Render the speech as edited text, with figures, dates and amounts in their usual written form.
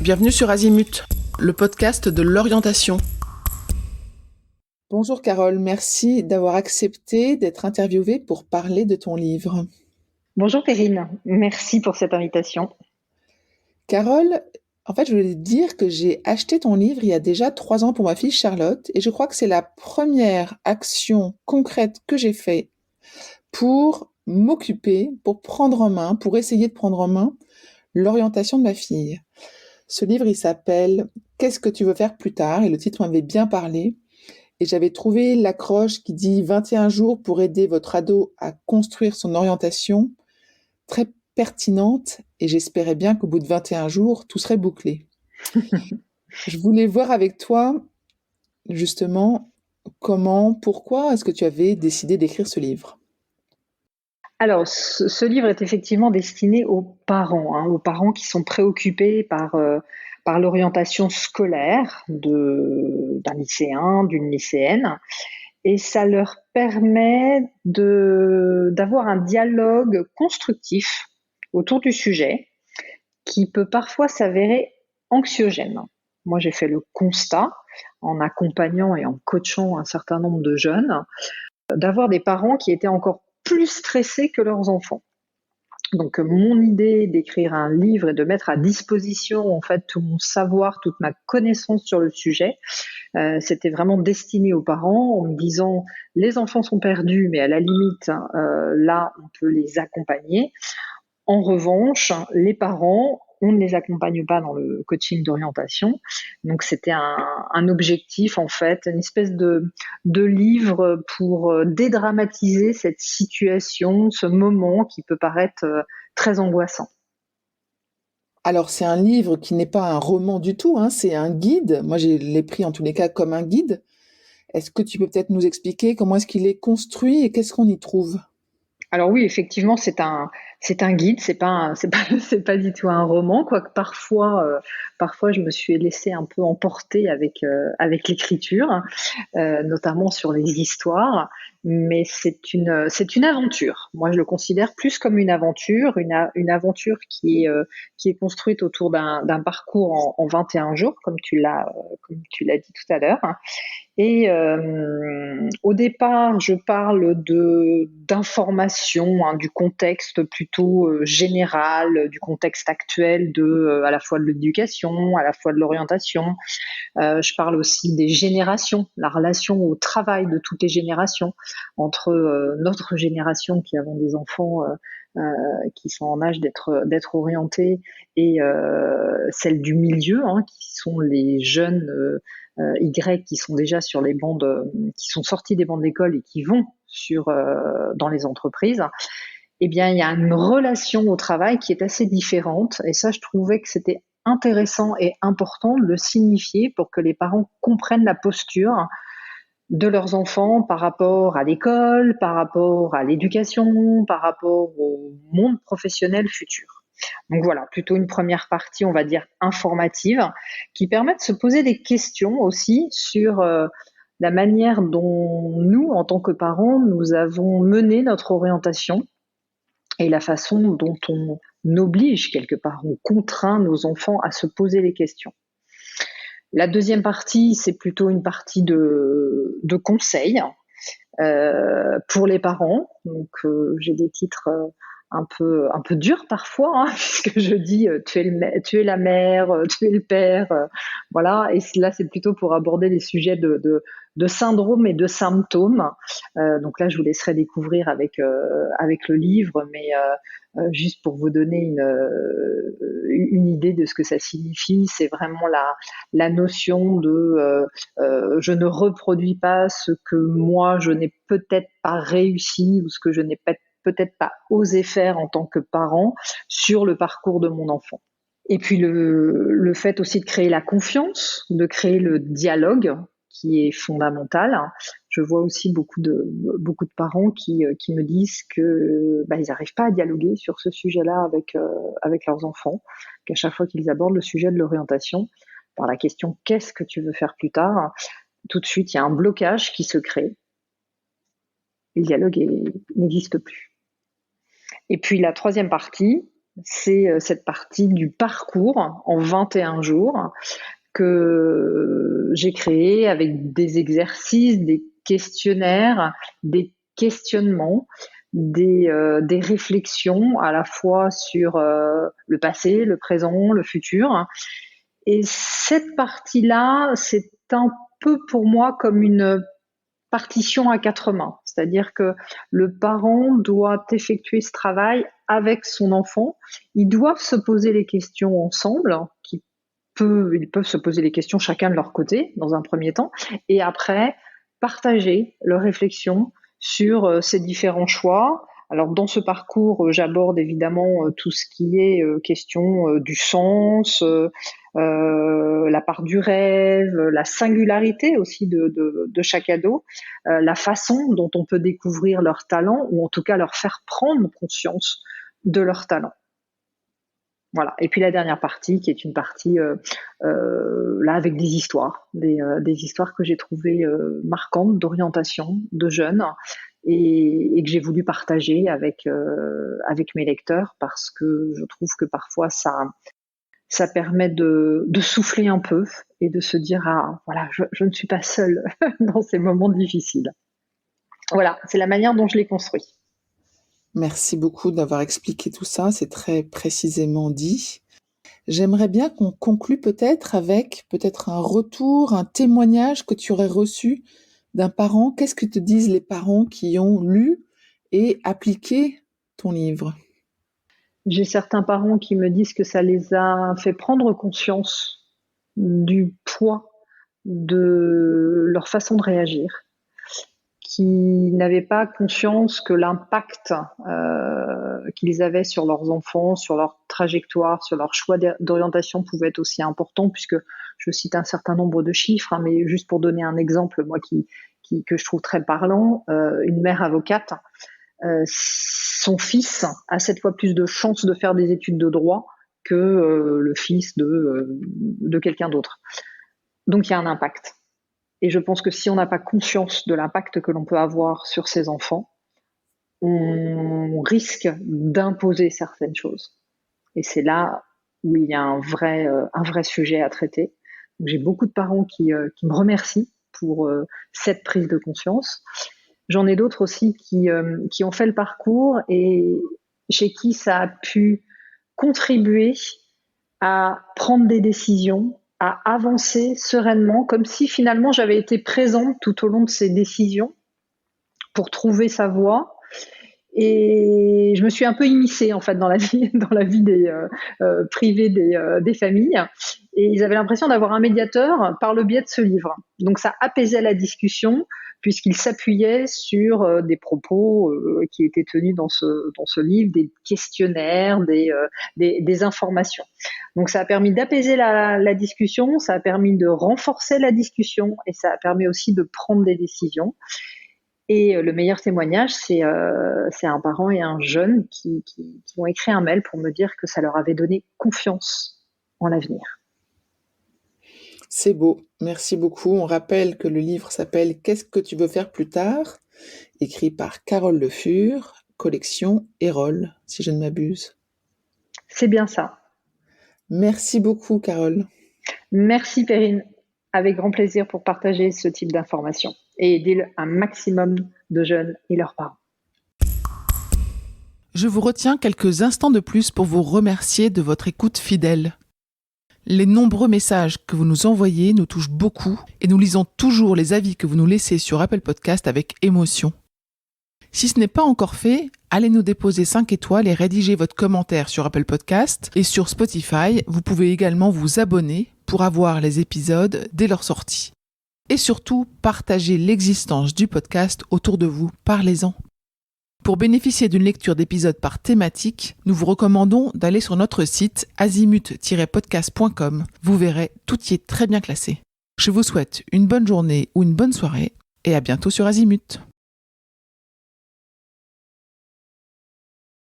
Bienvenue sur Azimut, le podcast de l'orientation. Bonjour Carole, merci d'avoir accepté d'être interviewée pour parler de ton livre. Bonjour Perrine, merci pour cette invitation. Carole, en fait, je voulais te dire que j'ai acheté ton livre il y a déjà 3 ans pour ma fille Charlotte et je crois que c'est la première action concrète que j'ai faite pour m'occuper, pour prendre en main, pour essayer de prendre en main l'orientation de ma fille. Ce livre, il s'appelle Qu'est-ce que tu veux faire plus tard? Et le titre m'avait bien parlé. Et j'avais trouvé l'accroche qui dit 21 jours pour aider votre ado à construire son orientation très pertinente et j'espérais bien qu'au bout de 21 jours, tout serait bouclé. Je voulais voir avec toi, justement, pourquoi est-ce que tu avais décidé d'écrire ce livre? Alors, ce livre est effectivement destiné aux parents qui sont préoccupés par l'orientation scolaire d'un lycéen, d'une lycéenne, et ça leur permet d'avoir un dialogue constructif autour du sujet qui peut parfois s'avérer anxiogène. Moi, j'ai fait le constat, en accompagnant et en coachant un certain nombre de jeunes, d'avoir des parents qui étaient encore plus stressés que leurs enfants. Donc mon idée d'écrire un livre et de mettre à disposition en fait tout mon savoir, toute ma connaissance sur le sujet, c'était vraiment destiné aux parents en me disant les enfants sont perdus, mais à la limite là on peut les accompagner. En revanche, les parents, on ne les accompagne pas dans le coaching d'orientation. Donc, c'était un objectif, en fait, une espèce de livre pour dédramatiser cette situation, ce moment qui peut paraître très angoissant. Alors, c'est un livre qui n'est pas un roman du tout, hein, c'est un guide. Moi, je l'ai pris en tous les cas comme un guide. Est-ce que tu peux peut-être nous expliquer comment est-ce qu'il est construit et qu'est-ce qu'on y trouve? Alors oui, effectivement, c'est un guide, c'est pas du tout un roman, quoique parfois je me suis laissée un peu emporter avec l'écriture, notamment sur les histoires, mais c'est une aventure. Moi, je le considère plus comme une aventure, une aventure qui est construite autour d'un parcours en 21 jours, comme tu l'as dit tout à l'heure. Et au départ, je parle d'informations, hein, du contexte plutôt général, du contexte actuel à la fois de l'éducation, à la fois de l'orientation. Je parle aussi des générations, la relation au travail de toutes les générations, entre notre génération qui avons des enfants qui sont en âge d'être orientés et celle du milieu, hein, qui sont les jeunes Y qui sont déjà sur les bancs qui sont sortis des bancs de l'école et qui vont dans les entreprises. Eh bien, il y a une relation au travail qui est assez différente. Et ça, je trouvais que c'était intéressant et important de le signifier pour que les parents comprennent la posture de leurs enfants par rapport à l'école, par rapport à l'éducation, par rapport au monde professionnel futur. Donc voilà, plutôt une première partie, on va dire, informative, qui permet de se poser des questions aussi sur la manière dont nous, en tant que parents, nous avons mené notre orientation et la façon dont on oblige quelque part, on contraint nos enfants à se poser les questions. La deuxième partie, c'est plutôt une partie de conseils pour les parents. Donc, j'ai des titres un peu durs parfois, hein, puisque je dis tu es la mère, tu es le père, voilà. Et là, c'est plutôt pour aborder les sujets de syndrome et de symptômes. Donc là, je vous laisserai découvrir avec le livre, mais juste pour vous donner une idée de ce que ça signifie, c'est vraiment la notion de je ne reproduis pas ce que moi je n'ai peut-être pas réussi ou ce que je n'ai peut-être pas osé faire en tant que parent sur le parcours de mon enfant. Et puis le fait aussi de créer la confiance, de créer le dialogue qui est fondamental. Je vois aussi beaucoup de parents qui me disent que ils n'arrivent pas à dialoguer sur ce sujet-là avec leurs enfants, qu'à chaque fois qu'ils abordent le sujet de l'orientation par la question qu'est-ce que tu veux faire plus tard, tout de suite il y a un blocage qui se crée. Le dialogue n'existe plus. Et puis la troisième partie, C'est cette partie du parcours en 21 jours que j'ai créé avec des exercices, des questionnaires, des questionnements, des réflexions à la fois sur le passé, le présent, le futur. Et cette partie-là, c'est un peu pour moi comme une partition à quatre mains. C'est-à-dire que le parent doit effectuer ce travail avec son enfant. Ils doivent se poser les questions ensemble, ils peuvent se poser les questions chacun de leur côté dans un premier temps, et après partager leurs réflexions sur ces différents choix. Alors dans ce parcours, j'aborde évidemment tout ce qui est question du sens, la part du rêve, la singularité aussi de chaque ado, la façon dont on peut découvrir leurs talents, ou en tout cas leur faire prendre conscience de leurs talents. Voilà. Et puis la dernière partie, qui est une partie là avec des histoires, des histoires que j'ai trouvées marquantes d'orientation de jeunes et que j'ai voulu partager avec mes lecteurs, parce que je trouve que parfois ça permet de souffler un peu et de se dire voilà, je ne suis pas seule dans ces moments difficiles. Voilà, c'est la manière dont je l'ai construit. Merci beaucoup d'avoir expliqué tout ça, c'est très précisément dit. J'aimerais bien qu'on conclue peut-être avec un retour, un témoignage que tu aurais reçu d'un parent. Qu'est-ce que te disent les parents qui ont lu et appliqué ton livre ? J'ai certains parents qui me disent que ça les a fait prendre conscience du poids de leur façon de réagir, qui n'avaient pas conscience que l'impact qu'ils avaient sur leurs enfants, sur leur trajectoire, sur leur choix d'orientation pouvait être aussi important, puisque je cite un certain nombre de chiffres, mais juste pour donner un exemple, moi que je trouve très parlant, une mère avocate, son fils a 7 fois plus de chances de faire des études de droit que le fils de quelqu'un d'autre. Donc il y a un impact. Et je pense que si on n'a pas conscience de l'impact que l'on peut avoir sur ses enfants, on risque d'imposer certaines choses. Et c'est là où il y a un vrai sujet à traiter. Donc, j'ai beaucoup de parents qui me remercient pour cette prise de conscience. J'en ai d'autres aussi qui ont fait le parcours et chez qui ça a pu contribuer à prendre des décisions, à avancer sereinement, comme si finalement j'avais été présente tout au long de ces décisions pour trouver sa voie. Et je me suis un peu immiscée en fait dans la vie des privée des familles. Et ils avaient l'impression d'avoir un médiateur par le biais de ce livre. Donc ça apaisait la discussion, puisqu'il s'appuyait sur des propos qui étaient tenus dans ce livre, des questionnaires, des informations. Donc ça a permis d'apaiser la discussion, ça a permis de renforcer la discussion, et ça a permis aussi de prendre des décisions. Et le meilleur témoignage, c'est un parent et un jeune qui m'ont écrit un mail pour me dire que ça leur avait donné confiance en l'avenir. C'est beau, merci beaucoup. On rappelle que le livre s'appelle « Qu'est-ce que tu veux faire plus tard ?» écrit par Carole Le Fur, collection Erol, si je ne m'abuse. C'est bien ça. Merci beaucoup, Carole. Merci, Perrine. Avec grand plaisir pour partager ce type d'informations et aider un maximum de jeunes et leurs parents. Je vous retiens quelques instants de plus pour vous remercier de votre écoute fidèle. Les nombreux messages que vous nous envoyez nous touchent beaucoup et nous lisons toujours les avis que vous nous laissez sur Apple Podcast avec émotion. Si ce n'est pas encore fait, allez nous déposer 5 étoiles et rédiger votre commentaire sur Apple Podcast et sur Spotify. Vous pouvez également vous abonner pour avoir les épisodes dès leur sortie. Et surtout, partagez l'existence du podcast autour de vous, parlez-en. Pour bénéficier d'une lecture d'épisodes par thématique, nous vous recommandons d'aller sur notre site azimut-podcast.com. Vous verrez, tout y est très bien classé. Je vous souhaite une bonne journée ou une bonne soirée et à bientôt sur Azimut.